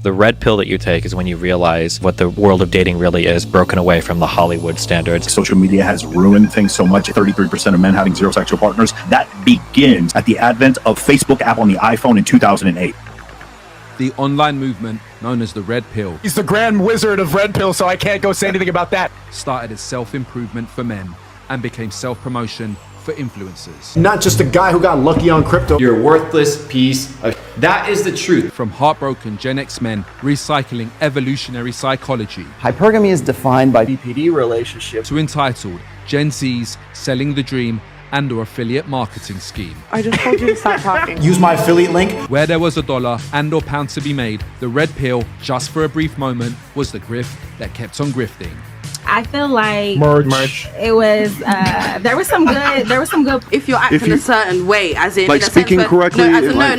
The red pill that you take is when you realize what the world of dating really is, broken away from the Hollywood standards. Social media has ruined things so much. 33% of men having 0 sexual partners. That begins at the advent of Facebook app on the iPhone in 2008. The online movement known as the red pill. He's the grand wizard of red pill, so I can't go say anything about that. Started as self-improvement for men and became self-promotion for influencers. Not just a guy who got lucky on crypto. You're a worthless piece of... That is the truth. From heartbroken Gen X men recycling evolutionary psychology. Hypergamy is defined by BPD relationships. To entitled Gen Z's selling the dream and or affiliate marketing scheme. I just told you to stop talking. Use my affiliate link. Where there was $1 and or pound to be made, the red pill, just for a brief moment, was the grift that kept on grifting. I feel like Merch. it was there was some good If you're acting a certain way, as in like in a speaking sense, correctly, as in like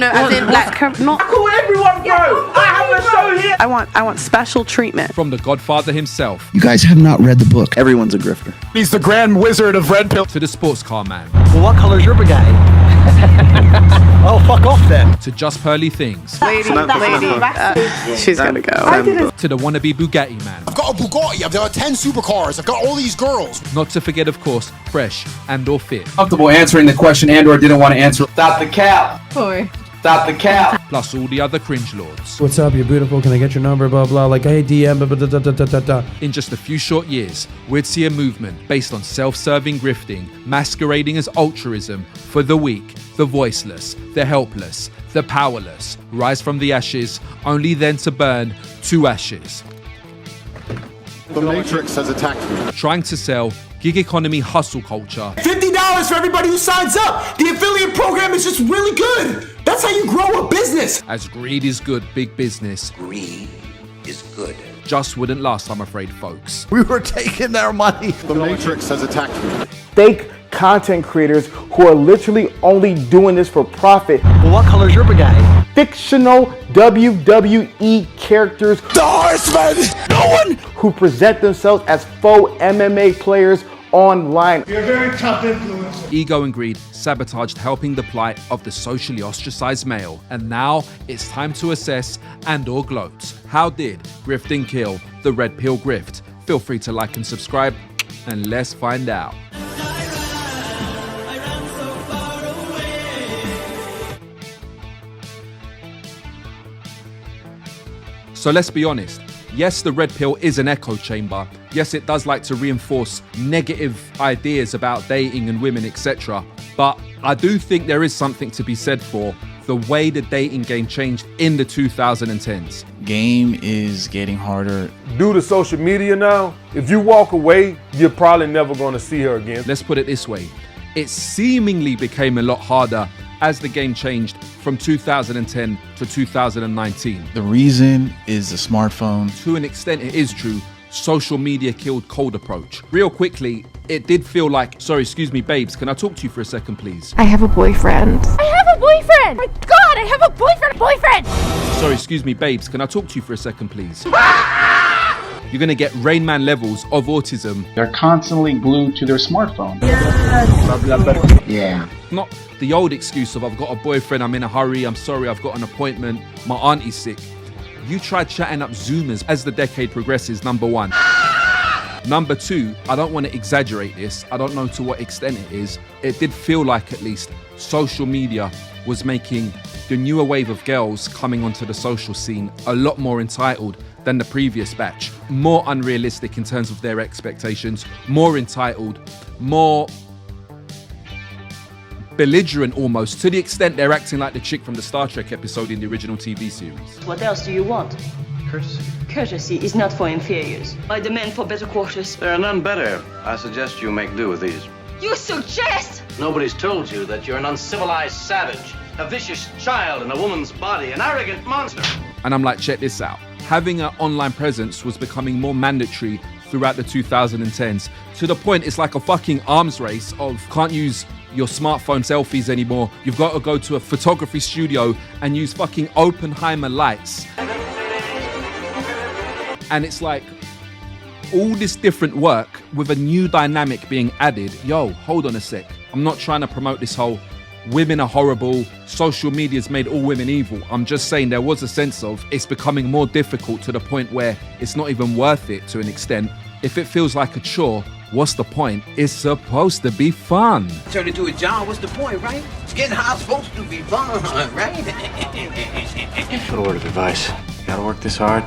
not Cool, everyone, bro. I have a show here. I want special treatment. From the Godfather himself You guys have not read the book. Everyone's a grifter. He's the grand wizard of red pill. to the sports car man Well, what color is your Bugatti? Oh, fuck off then. to JustPearlyThings She's gonna go. to the wannabe Bugatti man. I've got a Bugatti. I've got 10 supercars. I've got all these girls. Not to forget, of course, fresh and or fit. Comfortable answering the question and or didn't want to answer. Stop the cap. for. Stop the cap. Plus all the other cringe lords. What's up? You're beautiful. Can I get your number? Blah, blah. Like, hey, DM, blah, blah, blah, blah, blah, blah. In just a few short years, we'd see a movement based on self-serving grifting, masquerading as altruism for the weak, the voiceless, the helpless, the powerless, rise from the ashes, only then to burn to ashes. The Matrix has attacked me. Trying to sell gig economy hustle culture $50 for everybody who signs up. The affiliate program is just really good. That's how you grow a business. as greed is good, big business Greed is good. just wouldn't last, I'm afraid, folks. We were taking their money. The Matrix has attacked me. Fake content creators who are literally only doing this for profit. Well, what color is your Bugatti? Fictional WWE characters. The Horseman. No one. Who present themselves as faux MMA players online. You're a very tough influence. Ego and greed sabotaged helping the plight of the socially ostracized male. And now it's time to assess and or gloat. How did grifting kill the red pill grift? Feel free to like and subscribe, and let's find out. So let's be honest. Yes, the red pill is an echo chamber. Yes, it does like to reinforce negative ideas about dating and women, etc. But I do think there is something to be said for the way the dating game changed in the 2010s. Game is getting harder. Due to social media now, if you walk away, you're probably never going to see her again. Let's put it this way. It seemingly became a lot harder as the game changed from 2010 to 2019. The reason is the smartphone. To an extent, it is true. Social media killed cold approach. Real quickly, it did feel like, sorry, excuse me, babes, can I talk to you for a second, please? I have a boyfriend. I have a boyfriend! My God, I have a boyfriend! Sorry, excuse me, babes, can I talk to you for a second, please? You're gonna get Rain Man levels of autism. They're constantly glued to their smartphone. Yeah. Not the old excuse of I've got a boyfriend, I'm in a hurry, I'm sorry, I've got an appointment, my auntie's sick. You try chatting up Zoomers as the decade progresses, number one. Number two, I don't want to exaggerate this, I don't know to what extent it is. It did feel like, at least, social media was making the newer wave of girls coming onto the social scene a lot more entitled than the previous batch. More unrealistic in terms of their expectations, more entitled, more belligerent almost, to the extent they're acting like the chick from the Star Trek episode in the original TV series. What else do you want? Courtesy. Courtesy is not for inferiors. I demand for better quarters. There are none better. I suggest you make do with these. You suggest? Nobody's told you that you're an uncivilized savage, a vicious child in a woman's body, an arrogant monster. And I'm like, check this out. Having an online presence was becoming more mandatory throughout the 2010s, to the point it's like a fucking arms race of can't use your smartphone selfies anymore. You've got to go to a photography studio and use fucking Oppenheimer lights. And it's like all this different work with a new dynamic being added. Yo, hold on a sec. I'm not trying to promote this whole women are horrible, social media's made all women evil. I'm just saying there was a sense of it's becoming more difficult to the point where it's not even worth it to an extent. If it feels like a chore, what's the point? It's supposed to be fun. Turn it to a job, what's the point, right? Getting high supposed to be fun, right? Little word of advice. You gotta work this hard.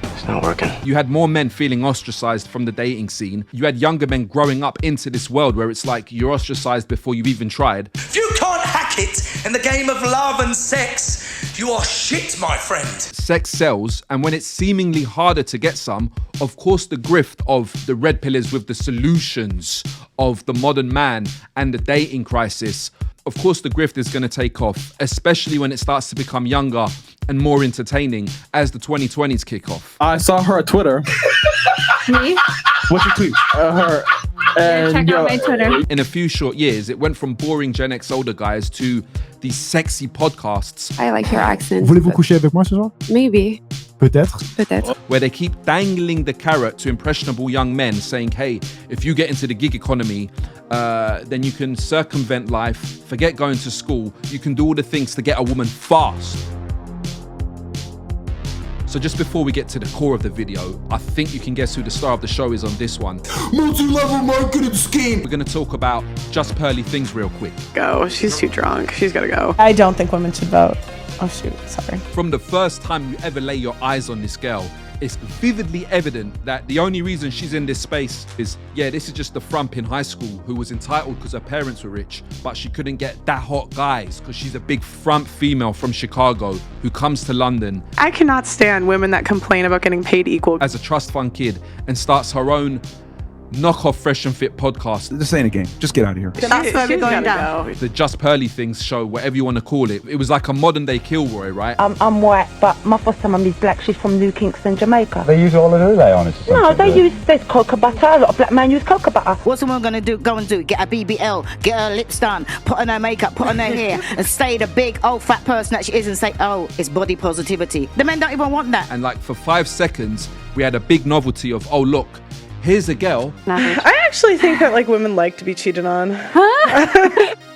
It's not working. You had more men feeling ostracized from the dating scene. You had younger men growing up into this world where it's like you're ostracized before you've even tried. If you can't hack it in the game of love and sex, you are shit, my friend. Sex sells, and when it's seemingly harder to get some, of course the grift of the red pillars with the solutions of the modern man and the dating crisis, of course the grift is going to take off, especially when it starts to become younger and more entertaining as the 2020s kick off. I saw her on Twitter. Me? What's your tweet? Her. And, check out my Twitter. In a few short years, it went from boring Gen X older guys to these sexy podcasts. I like your accent. Voulez-vous coucher avec moi ce soir? Maybe. Peut-être. Peut-être. Where they keep dangling the carrot to impressionable young men saying, hey, if you get into the gig economy, then you can circumvent life, forget going to school, you can do all the things to get a woman fast. So just before we get to the core of the video, I think you can guess who the star of the show is on this one. Multi-level marketing scheme. We're going to talk about JustPearlyThings real quick. Go. She's too drunk. She's gotta go. I don't think women should vote. Oh shoot, sorry. From the first time you ever lay your eyes on this girl, it's vividly evident that the only reason she's in this space is, yeah, this is just the frump in high school who was entitled because her parents were rich, but she couldn't get that hot guys because she's a big frump female from Chicago who comes to London. I cannot stand women that complain about getting paid equal. As a trust fund kid and starts her own knockoff Fresh and Fit podcast. This ain't a game. Just get out of here. That's where we're going down. The JustPearlyThings show, whatever you want to call it. It was like a modern day Kilroy, right? I'm white, but my foster mum is black. She's from New Kingston, Jamaica. They use all of who they on it? No, they use, there's cocoa butter. A lot of black men use cocoa butter. What's a woman gonna do? Go and do? Get a BBL, get her lips done, put on her makeup, put on her hair, and stay the big old fat person that she is and say, oh, it's body positivity. The men don't even want that. And like for 5 seconds, we had a big novelty of, oh look, here's a girl. I actually think that like women like to be cheated on.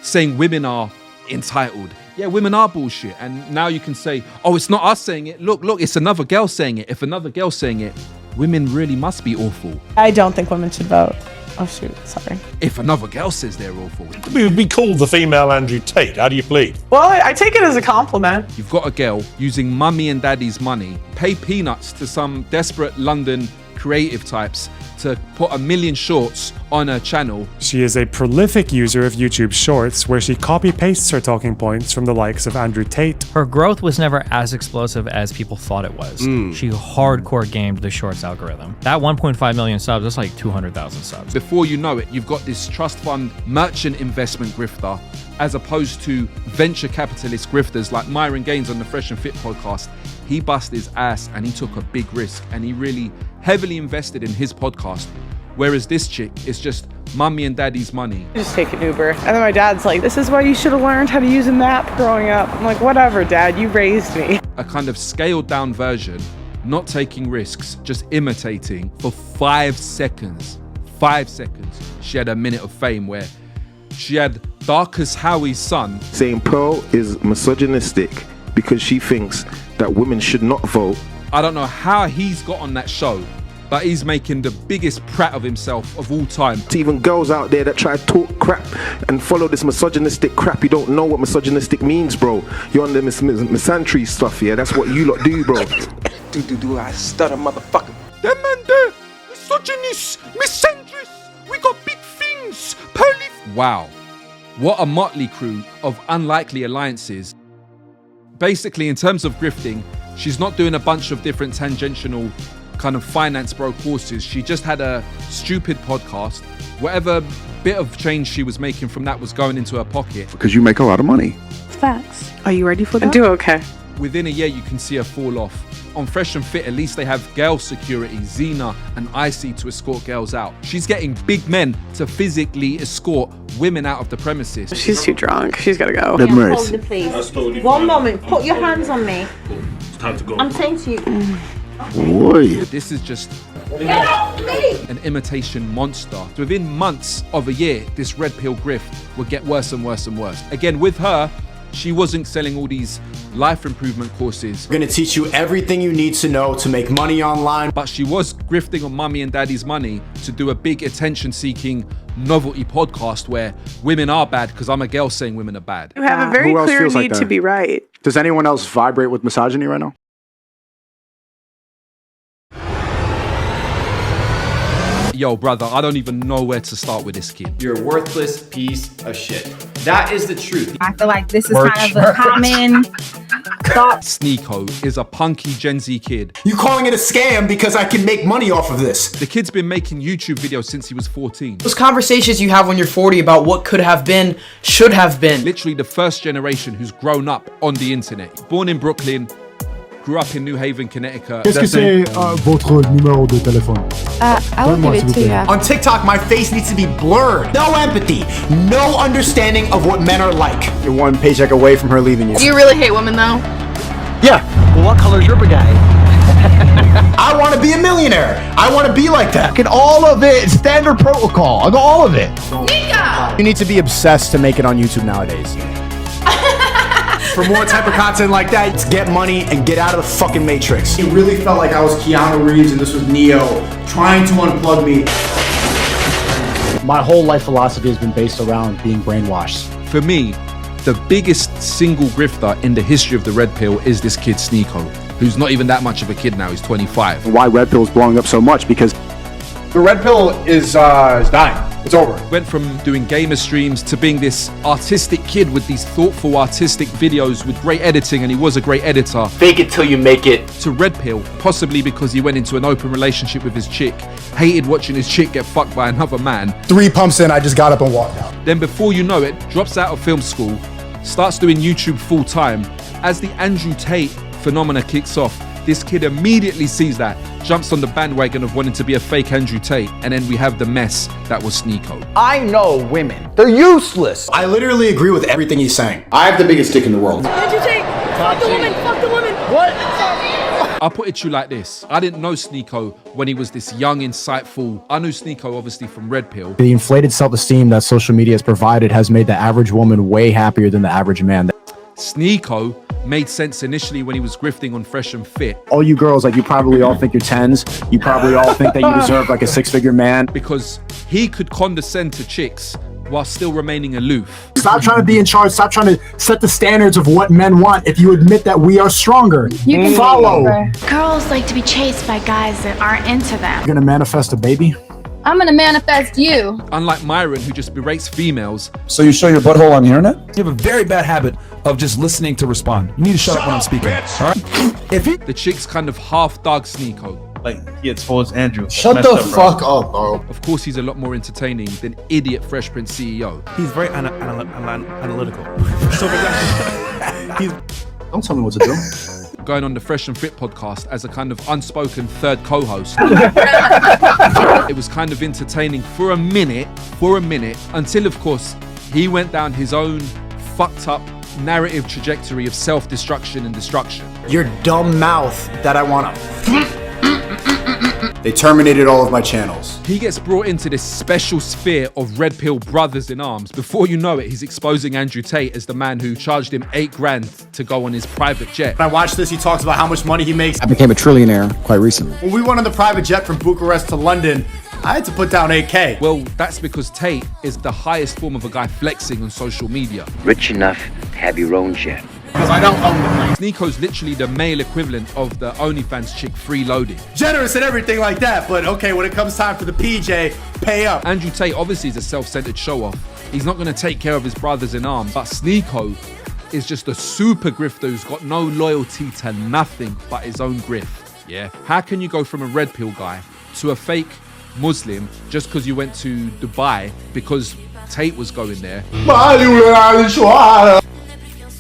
Saying women are entitled. Yeah, women are bullshit. And now you can say, oh, it's not us saying it. Look, it's another girl saying it. If another girl's saying it, women really must be awful. I don't think women should vote. Oh shoot, sorry. If another girl says they're awful. We'd be called the female Andrew Tate. How do you plead? Well, I take it as a compliment. You've got a girl using mummy and daddy's money, pay peanuts to some desperate London creative types to put 1 million shorts on her channel. She is a prolific user of YouTube Shorts, where she copy-pastes her talking points from the likes of Andrew Tate. Her growth was never as explosive as people thought it was. She hardcore gamed the Shorts algorithm. That 1.5 million subs, that's like 200,000 subs. Before you know it, you've got this trust fund merchant investment grifter, as opposed to venture capitalist grifters like Myron Gaines on the Fresh and Fit podcast. He bust his ass and he took a big risk and he really heavily invested in his podcast. Whereas this chick is just mummy and daddy's money. Just take an Uber. And then my dad's like, this is why you should have learned how to use a map growing up. I'm like, whatever, Dad, you raised me. A kind of scaled down version, not taking risks, just imitating for 5 seconds. 5 seconds. She had a minute of fame where she had Darkus Howie's son saying Pearl is misogynistic because she thinks that women should not vote. I don't know how he's got on that show, but he's making the biggest prat of himself of all time. To even girls out there that try to talk crap and follow this misogynistic crap, you don't know what misogynistic means, bro. You're on the misandry stuff, yeah? That's what you lot do, bro. I stutter, motherfucker. Them man there, misogynist, misandrist, we got big things, Pearly. Wow, what a motley crew of unlikely alliances. Basically, in terms of grifting, she's not doing a bunch of different tangential kind of finance bro courses. She just had a stupid podcast. Whatever bit of change she was making from that was going into her pocket. Because you make a lot of money. Facts. Are you ready for that? I do okay. Within a year, you can see her fall off. On Fresh and Fit, at least they have girl security, Xena and Icy to escort girls out. She's getting big men to physically escort women out of the premises. She's too drunk. She's gotta go. Hold it, please. One moment. Put your hands on me. It's time to go. I'm saying to you. Boy. This is just an imitation monster. Within months of a year, this red pill grift would get worse and worse and worse. Again, with her, she wasn't selling all these life improvement courses. We're gonna teach you everything you need to know to make money online. But she was grifting on mummy and daddy's money to do a big attention-seeking novelty podcast where women are bad because I'm a girl saying women are bad. You have a very clear need to be right. Does anyone else vibrate with misogyny right now? Yo, brother, I don't even know where to start with this kid. You're a worthless piece of shit. That is the truth. I feel like this is kind of a common thought. Sneako is a punky Gen Z kid. You calling it a scam because I can make money off of this. The kid's been making YouTube videos since he was 14. Those conversations you have when you're 40 about what could have been, should have been. Literally the first generation who's grown up on the internet. Born in Brooklyn, grew up in New Haven, Connecticut. Qu'est-ce que c'est votre numéro de téléphone? I will give it to you. On TikTok, my face needs to be blurred. No empathy, no understanding of what men are like. You're one paycheck away from her leaving you. Do you really hate women though? Yeah. Well, what color is your bagay? I want to be a millionaire. I want to be like that. Get all of it. Standard protocol. I got all of it. Nika! You need to be obsessed to make it on YouTube nowadays. For more type of content like that, it's get money and get out of the fucking matrix. It really felt like I was Keanu Reeves and this was Neo trying to unplug me. My whole life philosophy has been based around being brainwashed. For me, the biggest single grifter in the history of the red pill is this kid Sneako, who's not even that much of a kid now, he's 25. Why red pill is blowing up so much? Because The red pill is dying. It's over. Went from doing gamer streams to being this artistic kid with these thoughtful artistic videos with great editing, and he was a great editor. Fake it till you make it. To red pill, possibly because he went into an open relationship with his chick, hated watching his chick get fucked by another man. 3 pumps in, I just got up and walked out. Then before you know it, drops out of film school, starts doing YouTube full time. As the Andrew Tate phenomena kicks off, this kid immediately sees that, jumps on the bandwagon of wanting to be a fake Andrew Tate, and then we have the mess that was Sneako. I know women. They're useless. I literally agree with everything he's saying. I have the biggest dick in the world. Andrew Tate, fuck the woman, fuck the woman. What? I'll put it to you like this. I didn't know Sneako when he was this young, insightful. I knew Sneako obviously from Red Pill. The inflated self-esteem that social media has provided has made the average woman way happier than the average man. Sneako made sense initially when he was grifting on Fresh and Fit. All you girls, like, you probably all think you're 10s. You probably all think that you deserve like a 6-figure man. Because he could condescend to chicks while still remaining aloof. Stop trying to be in charge. Stop trying to set the standards of what men want. If you admit that we are stronger, You can follow. Girls like to be chased by guys that aren't into them. You're gonna manifest a baby? I'm gonna manifest you. Unlike Myron, who just berates females. So you show your butthole on the internet? You have a very bad habit of just listening to respond. You need to shut up when I'm speaking. All right? The chicks kind of half dug Sneako. Like, he exposed Andrew. Shut the fuck up, bro. Of course, he's a lot more entertaining than idiot Fresh Prince CEO. He's very analytical. So Don't tell me what to do. Going on the Fresh and Fit podcast as a kind of unspoken third co-host. It was kind of entertaining for a minute, until of course he went down his own fucked up narrative trajectory of self-destruction and destruction. Your dumb mouth that I want to. They terminated all of my channels. He gets brought into this special sphere of Red Pill brothers in arms. Before you know it, he's exposing Andrew Tate as the man who charged him $8,000 to go on his private jet. When I watched this, he talks about how much money he makes. I became a trillionaire quite recently. When we went on the private jet from Bucharest to London, I had to put down $8K. Well, that's because Tate is the highest form of a guy flexing on social media. Rich enough to have your own jet. Because I don't own the place. Sneako's literally the male equivalent of the OnlyFans chick freeloading. Generous and everything like that, but okay, when it comes time for the PJ, pay up. Andrew Tate obviously is a self-centered show-off. He's not going to take care of his brothers in arms. But Sneako is just a super grifter who's got no loyalty to nothing but his own grift. Yeah. How can you go from a red pill guy to a fake Muslim just because you went to Dubai because Tate was going there?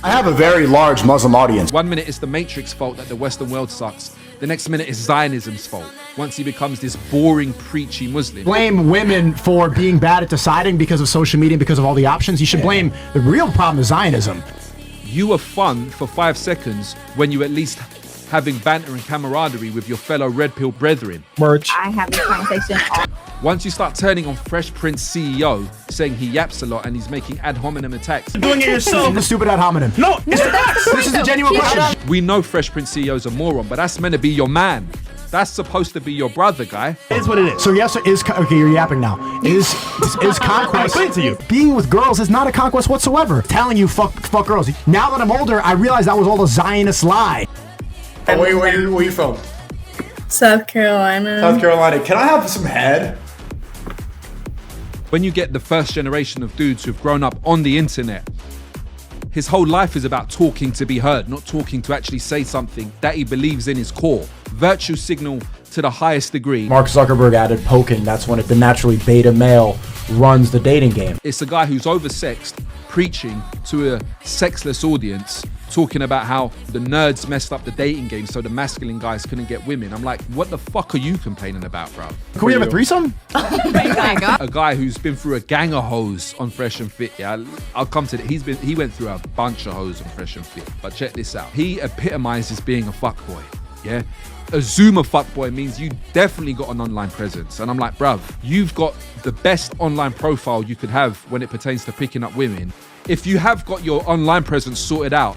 I have a very large Muslim audience. 1 minute it's the Matrix fault that the Western world sucks. The next minute it's Zionism's fault. Once he becomes this boring, preachy Muslim. Blame women for being bad at deciding because of social media, because of all the options. You should blame the real problem is Zionism. You were fun for 5 seconds when you at least having banter and camaraderie with your fellow Red Pill brethren. Merch. I have this conversation all. Once you start turning on FreshPrinceCeo, saying he yaps a lot and he's making ad hominem attacks. Doing it yourself. The stupid ad hominem. No, it's facts. This is a genuine question. We know FreshPrinceCeo's a moron, but that's meant to be your man. That's supposed to be your brother, guy. It is what it is. So yes, okay, you're yapping now. Is conquest to you? Being with girls is not a conquest whatsoever. Telling you fuck girls. Now that I'm older, I realize that was all a Zionist lie. And where you from? South Carolina. South Carolina. Can I have some head? When you get the first generation of dudes who've grown up on the internet, his whole life is about talking to be heard, not talking to actually say something that he believes in his core. Virtue signal to the highest degree. Mark Zuckerberg added poking. That's when the naturally beta male runs the dating game. It's a guy who's oversexed, preaching to a sexless audience, talking about how the nerds messed up the dating game so the masculine guys couldn't get women. I'm like, what the fuck are you complaining about, bro? Can we have a threesome? A guy who's been through a gang of hoes on Fresh and Fit, yeah. I'll come to that. He went through a bunch of hoes on Fresh and Fit. But check this out. He epitomizes being a fuckboy, yeah? A Zoomer fuckboy means you definitely got an online presence. And I'm like, bruv, you've got the best online profile you could have when it pertains to picking up women. If you have got your online presence sorted out,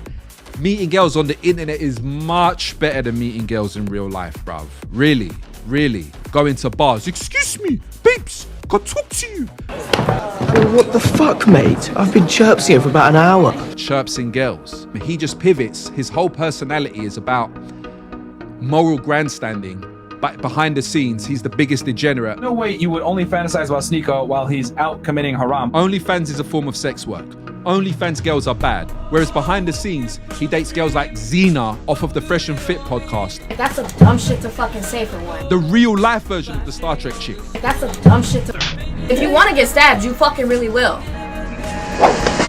meeting girls on the internet is much better than meeting girls in real life, bruv. Really, really. Going to bars. Excuse me, babes, got to talk to you. What the fuck, mate? I've been chirpsing here for about an hour. Chirpsing girls. He just pivots. His whole personality is about moral grandstanding, but behind the scenes, he's the biggest degenerate. No way you would only fantasize about Sneako while he's out committing haram. OnlyFans is a form of sex work. OnlyFans girls are bad. Whereas behind the scenes, he dates girls like Xena off of the Fresh and Fit podcast. That's a dumb shit to fucking say for one. The real life version of the Star Trek chick. That's a dumb shit to... If you want to get stabbed, you fucking really will.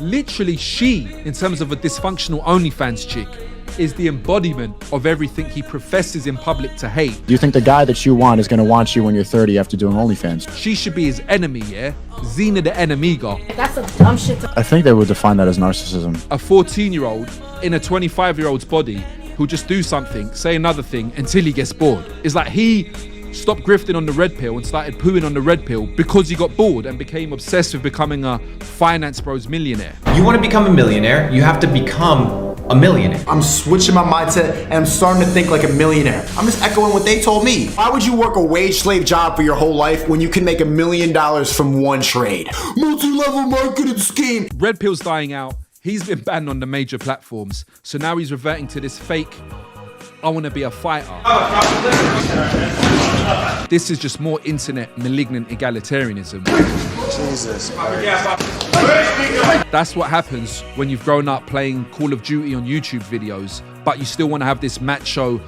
Literally, she, in terms of a dysfunctional OnlyFans chick, is the embodiment of everything he professes in public to hate. Do you think the guy that you want is going to want you when you're 30 after doing OnlyFans? She should be his enemy, yeah? Xena the enemiga. That's a dumb shit to... I think they would define that as narcissism. A 14-year-old in a 25-year-old's body who'll just do something, say another thing until he gets bored. It's like he stopped grifting on the red pill and started pooing on the red pill because he got bored and became obsessed with becoming a finance bros millionaire. You want to become a millionaire, you have to become a millionaire. I'm switching my mindset and I'm starting to think like a millionaire. I'm just echoing what they told me. Why would you work a wage slave job for your whole life when you can make $1 million from one trade? Multi-level marketing scheme. Red pill's dying out. He's been banned on the major platforms. So now he's reverting to this fake, I want to be a fighter. This is just more internet malignant egalitarianism. Jesus. That's what happens when you've grown up playing Call of Duty on YouTube videos, but you still want to have this macho,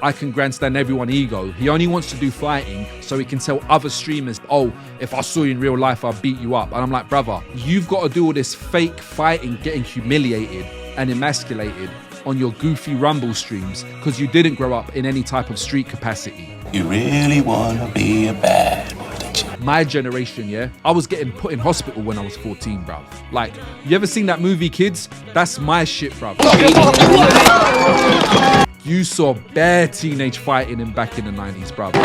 I can grandstand everyone ego. He only wants to do fighting so he can tell other streamers, oh, if I saw you in real life, I'll beat you up. And I'm like, brother, you've got to do all this fake fighting, getting humiliated and emasculated on your goofy Rumble streams because you didn't grow up in any type of street capacity. You really want to be a bad boy, don't you? My generation, yeah, I was getting put in hospital when I was 14, bruv. Like, you ever seen that movie, Kids? That's my shit, bruv. You saw bare teenage fighting back in the 90s, bruv.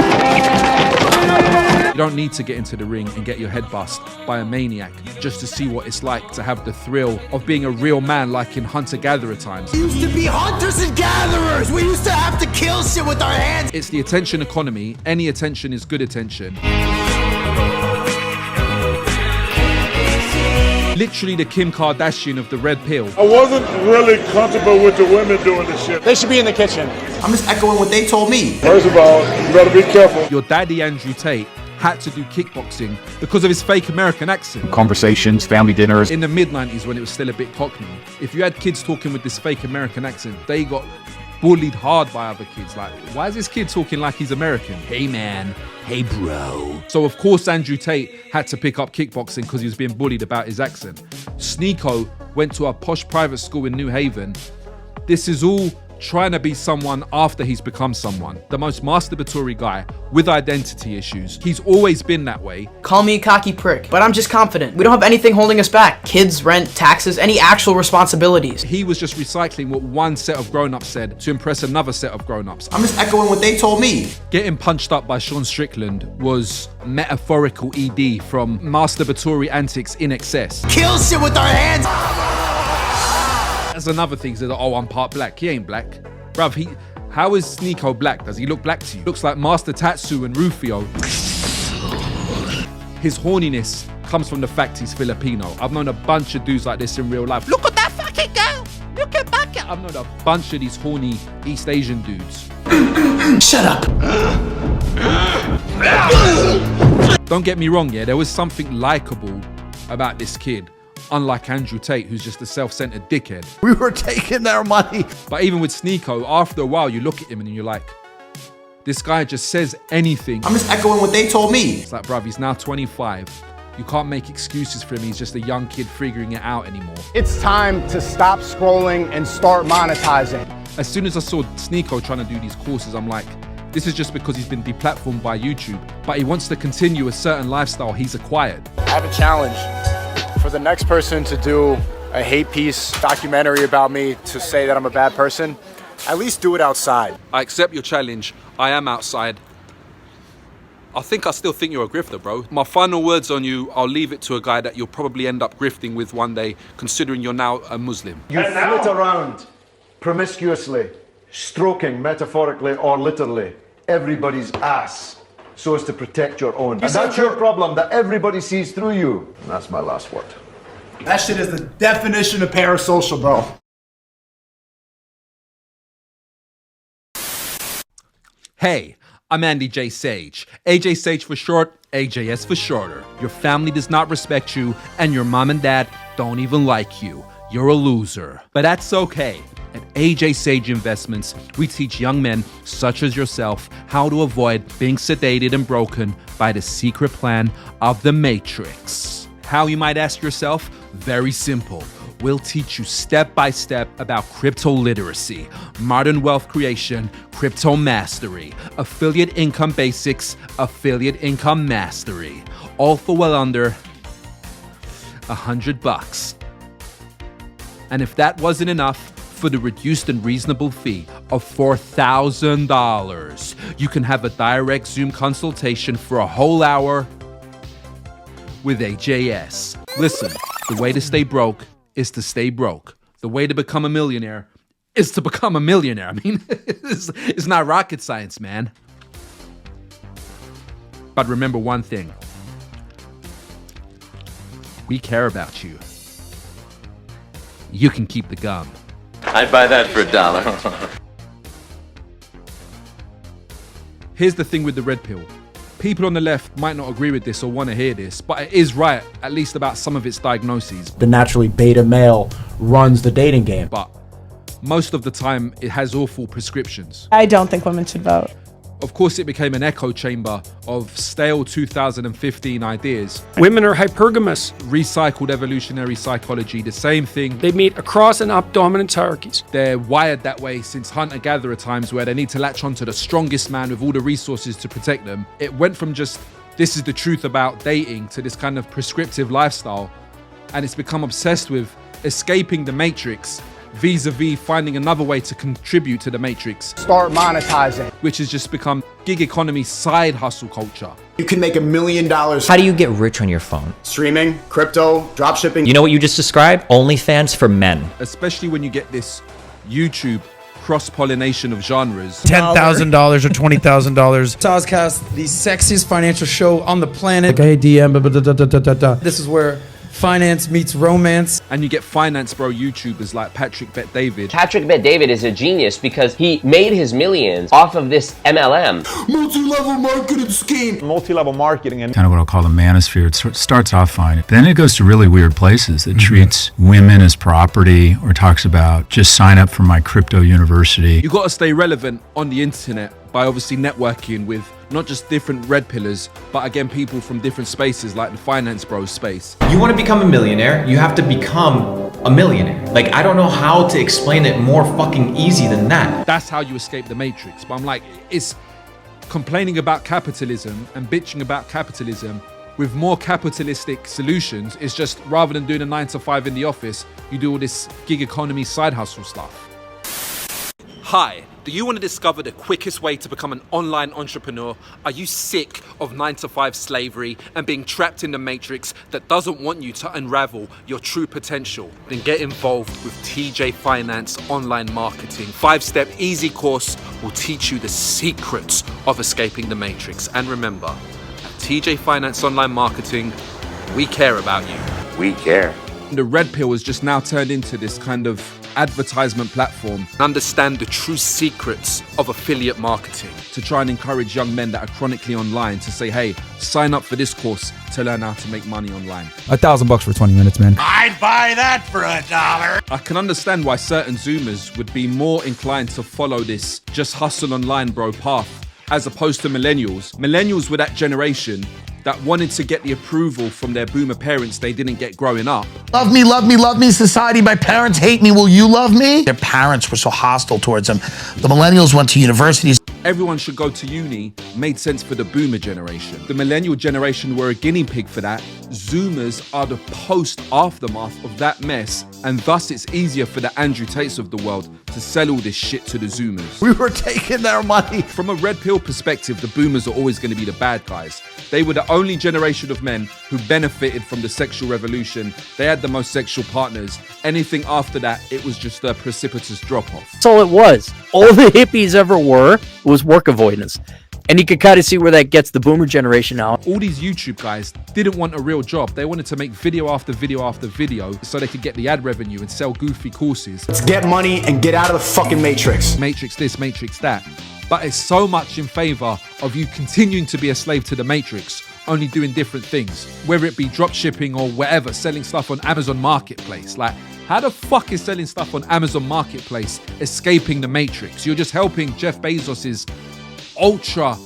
You don't need to get into the ring and get your head bust by a maniac just to see what it's like to have the thrill of being a real man like in hunter-gatherer times. We used to be hunters and gatherers. We used to have to kill shit with our hands. It's the attention economy. Any attention is good attention. Literally the Kim Kardashian of the red pill. I wasn't really comfortable with the women doing this shit. They should be in the kitchen. I'm just echoing what they told me. First of all, you better be careful. Your daddy, Andrew Tate, had to do kickboxing because of his fake American accent. Conversations, family dinners. In the mid-90s when it was still a bit cockney, if you had kids talking with this fake American accent, they got bullied hard by other kids. Like, why is this kid talking like he's American? Hey man, hey bro. So of course Andrew Tate had to pick up kickboxing because he was being bullied about his accent. Sneako went to a posh private school in New Haven. This is all trying to be someone after he's become someone. The most masturbatory guy with identity issues. He's always been that way. Call me a cocky prick, but I'm just confident. We don't have anything holding us back. Kids, rent, taxes, any actual responsibilities. He was just recycling what one set of grown-ups said to impress another set of grown-ups. I'm just echoing what they told me. Getting punched up by Sean Strickland was metaphorical ED from masturbatory antics in excess. Kill shit with our hands. That's another thing. He said, oh, I'm part black. He ain't black. Bruv, how is Sneako black? Does he look black to you? Looks like Master Tatsu and Rufio. His horniness comes from the fact he's Filipino. I've known a bunch of dudes like this in real life. Look at that fucking girl! Look at that girl! I've known a bunch of these horny East Asian dudes. Shut up! Don't get me wrong, yeah, there was something likable about this kid. Unlike Andrew Tate, who's just a self-centered dickhead. We were taking their money. But even with Sneako, after a while, you look at him and you're like, this guy just says anything. I'm just echoing what they told me. It's like, bruv, he's now 25. You can't make excuses for him. He's just a young kid figuring it out anymore. It's time to stop scrolling and start monetizing. As soon as I saw Sneako trying to do these courses, I'm like, this is just because he's been deplatformed by YouTube, but he wants to continue a certain lifestyle he's acquired. I have a challenge for the next person to do a hate piece documentary about me to say that I'm a bad person. At least do it outside. I accept your challenge. I am outside. I still think you're a grifter, bro. My final words on you, I'll leave it to a guy that you'll probably end up grifting with one day, considering you're now a Muslim. You flit around promiscuously, stroking metaphorically or literally everybody's ass so as to protect your own. And that's your problem, that everybody sees through you. And that's my last word. That shit is the definition of parasocial, bro. Hey, I'm Andy J. Sage. AJ Sage for short, AJS for shorter. Your family does not respect you, and your mom and dad don't even like you. You're a loser. But that's okay. At AJ Sage Investments, we teach young men such as yourself how to avoid being sedated and broken by the secret plan of the Matrix. How, you might ask yourself? Very simple. We'll teach you step by step about crypto literacy, modern wealth creation, crypto mastery, affiliate income basics, affiliate income mastery, all for well under $100. And if that wasn't enough, for the reduced and reasonable fee of $4,000, you can have a direct Zoom consultation for a whole hour with AJS. Listen, the way to stay broke is to stay broke. The way to become a millionaire is to become a millionaire. I mean, it's not rocket science, man. But remember one thing. We care about you. You can keep the gum. I'd buy that for $1. Here's the thing with the red pill. People on the left might not agree with this or want to hear this, but it is right, at least about some of its diagnoses. The naturally beta male runs the dating game. But most of the time, it has awful prescriptions. I don't think women should vote. Of course, it became an echo chamber of stale 2015 ideas. Women are hypergamous. Recycled evolutionary psychology, the same thing. They meet across and up dominance hierarchies. They're wired that way since hunter-gatherer times, where they need to latch onto the strongest man with all the resources to protect them. It went from just, this is the truth about dating, to this kind of prescriptive lifestyle. And it's become obsessed with escaping the matrix vis-a-vis finding another way to contribute to the matrix. Start monetizing. Which has just become gig economy side hustle culture. You can make $1 million. How do you get rich on your phone? Streaming, crypto, dropshipping. You know what you just described? OnlyFans for men. Especially when you get this YouTube cross-pollination of genres. $10,000 or $20,000. Sozcast, the sexiest financial show on the planet. Okay, DM, This is where finance meets romance. And you get finance bro YouTubers like Patrick Bet David. Patrick Bet David is a genius because he made his millions off of this MLM. Multi-level marketing scheme. Multi-level marketing. And kind of what I'll call the manosphere. It starts off fine. But then it goes to really weird places. It treats women as property or talks about just sign up for my crypto university. You got to stay relevant on the internet by obviously networking with not just different red pillars, but again, people from different spaces like the finance bros space. You want to become a millionaire, you have to become a millionaire. Like, I don't know how to explain it more fucking easy than that. That's how you escape the matrix. But I'm like, it's complaining about capitalism and bitching about capitalism with more capitalistic solutions. It's just, rather than doing a 9 to 5 in the office, you do all this gig economy side hustle stuff. Hi, do you want to discover the quickest way to become an online entrepreneur? Are you sick of 9 to 5 slavery and being trapped in the matrix that doesn't want you to unravel your true potential? Then get involved with TJ Finance Online Marketing. 5-step easy course will teach you the secrets of escaping the matrix. And remember, at TJ Finance Online Marketing, we care about you. We care. The red pill has just now turned into this kind of advertisement platform. Understand the true secrets of affiliate marketing to try and encourage young men that are chronically online to say, hey, sign up for this course to learn how to make money online. $1,000 for 20 minutes, man. I'd buy that for $1. I can understand why certain Zoomers would be more inclined to follow this just hustle online bro path as opposed to millennials. Millennials were that generation that wanted to get the approval from their boomer parents they didn't get growing up. Love me, love me, love me, society. My parents hate me. Will you love me? Their parents were so hostile towards them. The millennials went to universities. Everyone should go to uni made sense for the boomer generation. The millennial generation were a guinea pig for that. Zoomers are the post-aftermath of that mess, and thus it's easier for the Andrew Tates of the world to sell all this shit to the Zoomers. We were taking their money. From a red pill perspective, the boomers are always going to be the bad guys. They were the only generation of men who benefited from the sexual revolution. They had the most sexual partners. Anything after that, it was just a precipitous drop-off. That's all it was. All the hippies ever were was work avoidance. And you can kind of see where that gets the boomer generation now. All these YouTube guys didn't want a real job. They wanted to make video after video after video so they could get the ad revenue and sell goofy courses. Let's get money and get out of the fucking matrix. Matrix this, matrix that. But it's so much in favor of you continuing to be a slave to the matrix, only doing different things. Whether it be drop shipping or whatever, selling stuff on Amazon Marketplace. Like, how the fuck is selling stuff on Amazon Marketplace escaping the matrix? You're just helping Jeff Bezos's ultra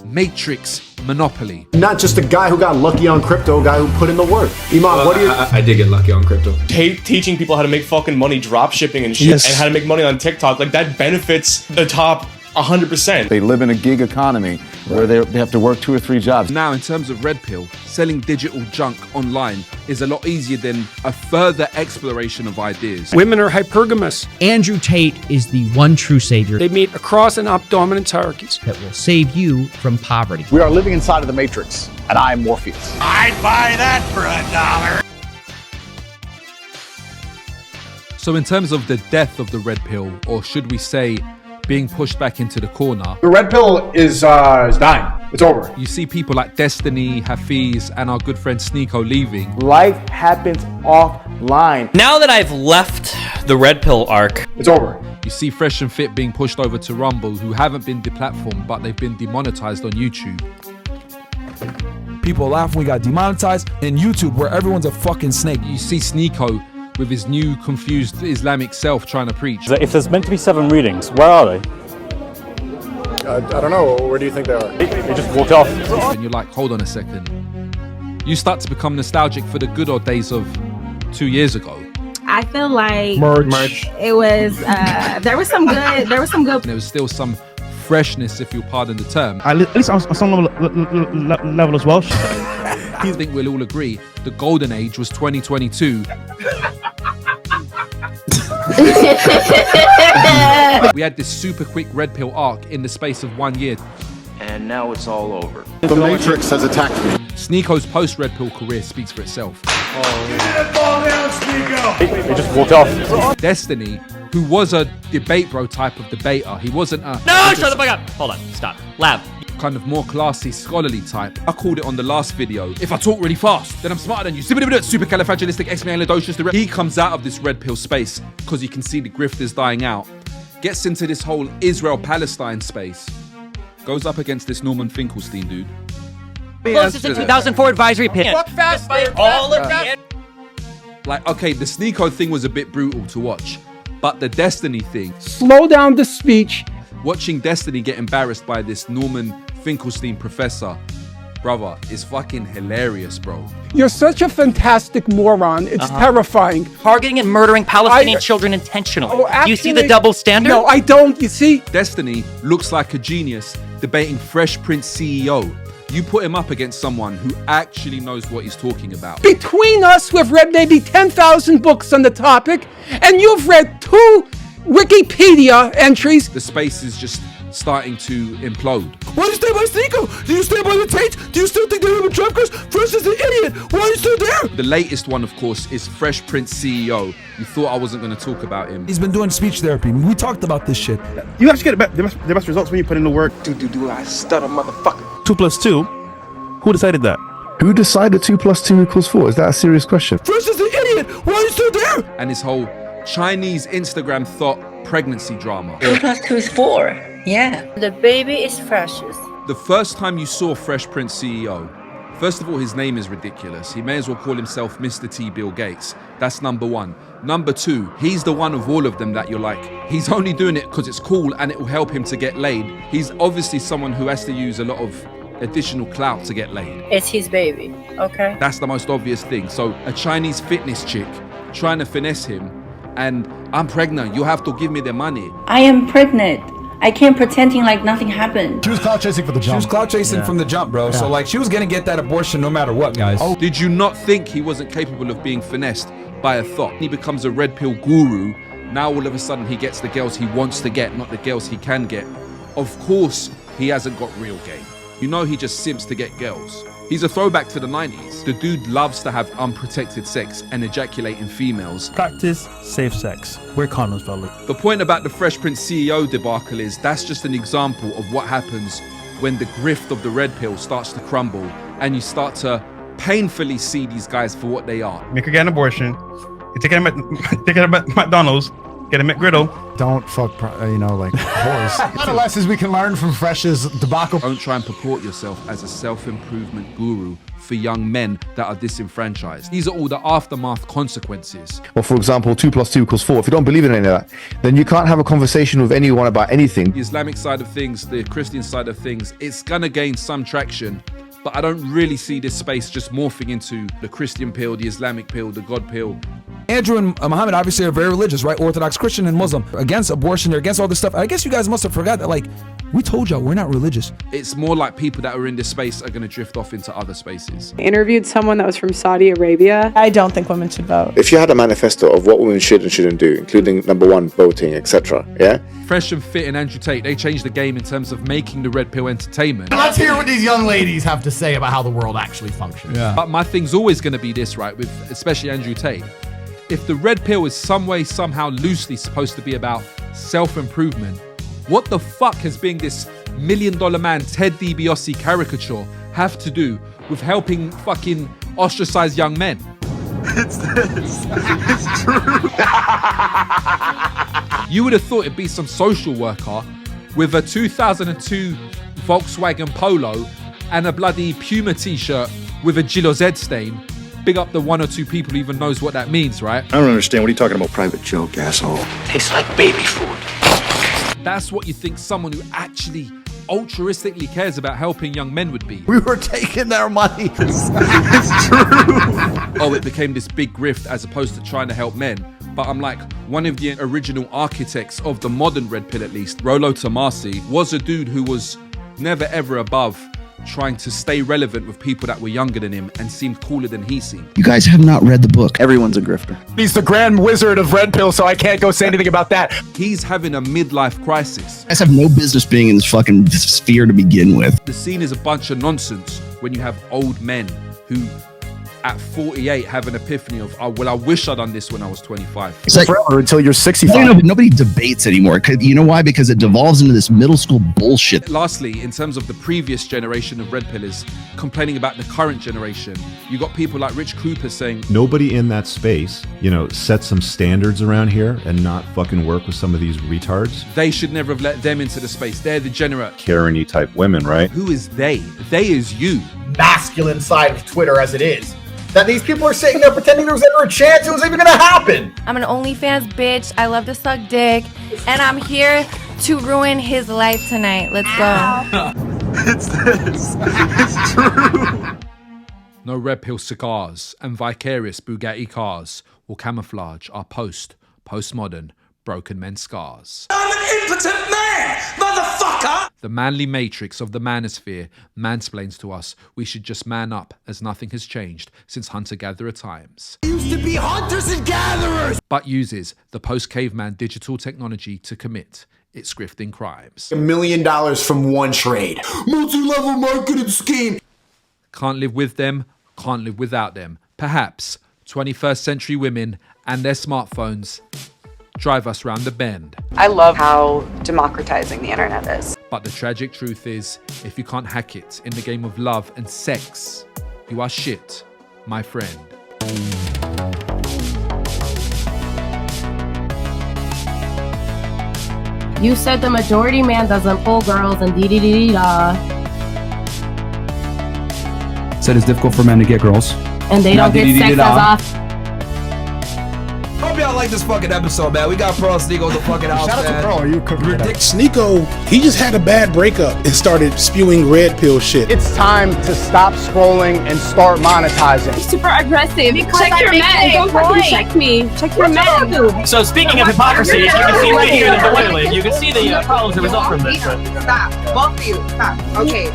matrix monopoly. Not just a guy who got lucky on crypto, a guy who put in the work. Iman, what do you... I did get lucky on crypto. Teaching people how to make fucking money drop shipping and shit, and how to make money on TikTok, like that benefits the top 100%. They live in a gig economy where they have to work 2 or 3 jobs. Now, in terms of red pill, selling digital junk online is a lot easier than a further exploration of ideas. Women are hypergamous. Andrew Tate is the one true savior. They meet across and up dominant hierarchies that will save you from poverty. We are living inside of the matrix, and I am Morpheus. I'd buy that for $1. So in terms of the death of the red pill, or should we say being pushed back into the corner, The red pill is dying. It's over. you see people like Destiny, Hafiz, and our good friend Sneako leaving. Life happens offline. Now that I've left the red pill arc, it's over. You see Fresh and Fit being pushed over to Rumble, who haven't been deplatformed, but they've been demonetized on YouTube. People laugh when we got demonetized. In YouTube, where everyone's a fucking snake. You see Sneako with his new confused Islamic self trying to preach. If there's meant to be 7 readings, where are they? I don't know. Where do you think they are? They just walked off. And you're like, hold on a second. You start to become nostalgic for the good old days of 2 years ago. I feel like Merch. it was there was some good. There was still some freshness, if you'll pardon the term. At least on some level as well. I think we'll all agree the golden age was 2022. We had this super quick red pill arc in the space of 1 year. And now it's all over. The Matrix has attacked me. Sneako's post-red pill career speaks for itself. They just walked off. Destiny, who was a debate bro type of debater, he wasn't a... No, shut the fuck up. Hold on, stop. Lab. Kind of more classy, scholarly type. I called it on the last video. If I talk really fast, then I'm smarter than you. Supercalifragilisticexpialidocious. He comes out of this red pill space because you can see the grifters dying out. Gets into this whole Israel-Palestine space. Goes up against this Norman Finkelstein dude. Closest to 2004 advisory opinion. Fuck fast by all of that. Like, okay, the Sneako thing was a bit brutal to watch, but the Destiny thing. Slow down the speech Watching Destiny get embarrassed by this Norman Finkelstein professor, brother, is fucking hilarious, bro. You're such a fantastic moron. It's terrifying. Targeting and murdering Palestinian children intentionally. Oh, Do you see the double standard? No, I don't. You see? Destiny looks like a genius debating FreshPrinceCeo. You put him up against someone who actually knows what he's talking about. Between us, we've read maybe 10,000 books on the topic, and you've read 2 Wikipedia entries. The space is just starting to implode. Why do you stand by Sneako? Do you stand by the Tate? Do you still think they have a trap cars? Fresh is an idiot. Why are you still there? The latest one, of course, is FreshPrinceCeo. You thought I wasn't going to talk about him. He's been doing speech therapy. We talked about this shit. You actually get the best results when you put in the work. Do I stutter, motherfucker. 2 plus 2? Who decided that? Who decided 2 plus 2 equals 4? Is that a serious question? Fresh is an idiot. Why are you still there? And his whole Chinese Instagram thought pregnancy drama. 2 plus 2 is 4. Yeah. The baby is Fresh's. The first time you saw FreshPrinceCeo, first of all, his name is ridiculous. He may as well call himself Mr. T. Bill Gates. That's number one. Number two, he's the one of all of them that you're like, he's only doing it because it's cool and it will help him to get laid. He's obviously someone who has to use a lot of additional clout to get laid. It's his baby, okay? That's the most obvious thing. So a Chinese fitness chick trying to finesse him, and I'm pregnant, you have to give me the money. I am pregnant. I can't pretending like nothing happened. She was clout chasing for the jump. She was clout chasing from the jump, bro. So like, she was gonna get that abortion no matter what, guys. Oh, did you not think he wasn't capable of being finessed by a thought? He becomes a red pill guru. Now all of a sudden he gets the girls he wants to get, not the girls he can get. Of course he hasn't got real game. You know he just simps to get girls. He's a throwback to the 90s. The dude loves to have unprotected sex and ejaculate in females. Practice safe sex. Wear condoms, fellas. The point about the FreshPrinceCeo debacle is that's just an example of what happens when the grift of the red pill starts to crumble and you start to painfully see these guys for what they are. Make her get an abortion. You take her to McDonald's. Get a McGriddle. Don't fuck, like whores. A lot of lessons we can learn from Fresh's debacle. Don't try and purport yourself as a self-improvement guru for young men that are disenfranchised. These are all the aftermath consequences. Well, for example, 2 plus 2 equals 4. If you don't believe in any of that, then you can't have a conversation with anyone about anything. The Islamic side of things, the Christian side of things, it's gonna gain some traction, but I don't really see this space just morphing into the Christian pill, the Islamic pill, the God pill. Andrew and Muhammad obviously are very religious, right? Orthodox Christian and Muslim. Against abortion, they're against all this stuff. I guess you guys must have forgot that, like, we told y'all we're not religious. It's more like people that are in this space are going to drift off into other spaces. I interviewed someone that was from Saudi Arabia. I don't think women should vote. If you had a manifesto of what women should and shouldn't do, including number 1, voting, etc., yeah? Fresh and Fit and Andrew Tate, they changed the game in terms of making the red pill entertainment. Let's hear what these young ladies have to say about how the world actually functions. Yeah. But my thing's always going to be this, right, with especially Andrew Tate. If the red pill is some way, somehow loosely supposed to be about self-improvement, what the fuck has being this $1 million man Ted DiBiase caricature have to do with helping fucking ostracized young men? It's this. It's true. You would have thought it'd be some social worker with a 2002 Volkswagen Polo and a bloody Puma t-shirt with a Gillo Z stain. Big up the 1 or 2 people who even knows what that means, right? I don't understand. What are you talking about? Private joke, asshole. Tastes like baby food. That's what you think someone who actually altruistically cares about helping young men would be. We were taking their money. It's true. Oh, it became this big grift as opposed to trying to help men. But I'm like, one of the original architects of the modern red pill, at least, Rollo Tomasi, was a dude who was never ever above trying to stay relevant with people that were younger than him and seemed cooler than he seemed. You guys have not read the book. Everyone's a grifter. He's the grand wizard of red pill, so I can't go say anything about that. He's having a midlife crisis. You guys have no business being in this fucking sphere to begin with. The scene is a bunch of nonsense when you have old men who at 48 have an epiphany of, oh, well, I wish I'd done this when I was 25. It's like forever until you're 65. I don't know, nobody debates anymore. You know why? Because it devolves into this middle school bullshit. Lastly, in terms of the previous generation of red pillers complaining about the current generation, you got people like Rich Cooper saying, nobody in that space, set some standards around here and not fucking work with some of these retards. They should never have let them into the space. They're degenerate. Karen-y type women, right? Who is they? They is you. Masculine side of Twitter as it is. That these people are sitting there pretending there was ever a chance it was even gonna happen. I'm an OnlyFans bitch. I love to suck dick. And I'm here to ruin his life tonight. Let's go. It's this. It's true. No red pill cigars and vicarious Bugatti cars will camouflage our postmodern, broken men scars. I'm an impotent man, motherfucker! The manly matrix of the manosphere mansplains to us we should just man up as nothing has changed since hunter-gatherer times. Used to be hunters and gatherers! But uses the post-caveman digital technology to commit its grifting crimes. $1 million from one trade. Multi-level marketing scheme. Can't live with them, can't live without them. Perhaps 21st century women and their smartphones drive us round the bend. I love how democratizing the internet is. But the tragic truth is, if you can't hack it in the game of love and sex, you are shit, my friend. You said the majority man doesn't pull girls and dee-dee-dee-da. Said it's difficult for men to get girls. And they don't get sex as often. Hope y'all like this fucking episode, man. We got Pearl Sneako the fucking house, Shout out man. to Pearl. You cooking it up. Sneako, he just had a bad breakup and started spewing red pill shit. It's time to stop scrolling and start monetizing. Super aggressive. Check your men. Don't fucking check me. Check your men. So speaking of hypocrisy, as you can see right here in the toilet, you can see the problems that result from this. Stop. Both of you. Stop. Okay.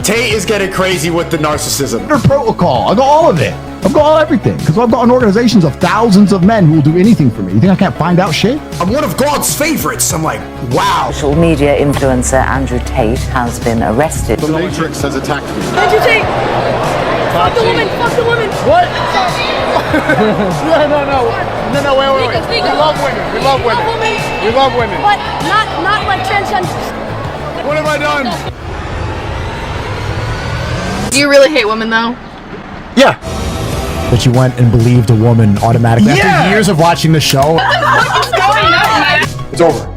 Tate is getting crazy with the narcissism. Protocol. I got all of it. I've got all everything. Because I've got an organization of thousands of men who will do anything for me. You think I can't find out shit? I'm one of God's favorites. I'm like, wow. Social media influencer Andrew Tate has been arrested. The Matrix has attacked me. Andrew Tate! Fuck the woman! Fuck the woman! What? No, wait. We love women. We love women. We love women. But not like transgender. What have I done? Do you really hate women though? Yeah. But you went and believed a woman automatically after years of watching the show. What's going on? It's over.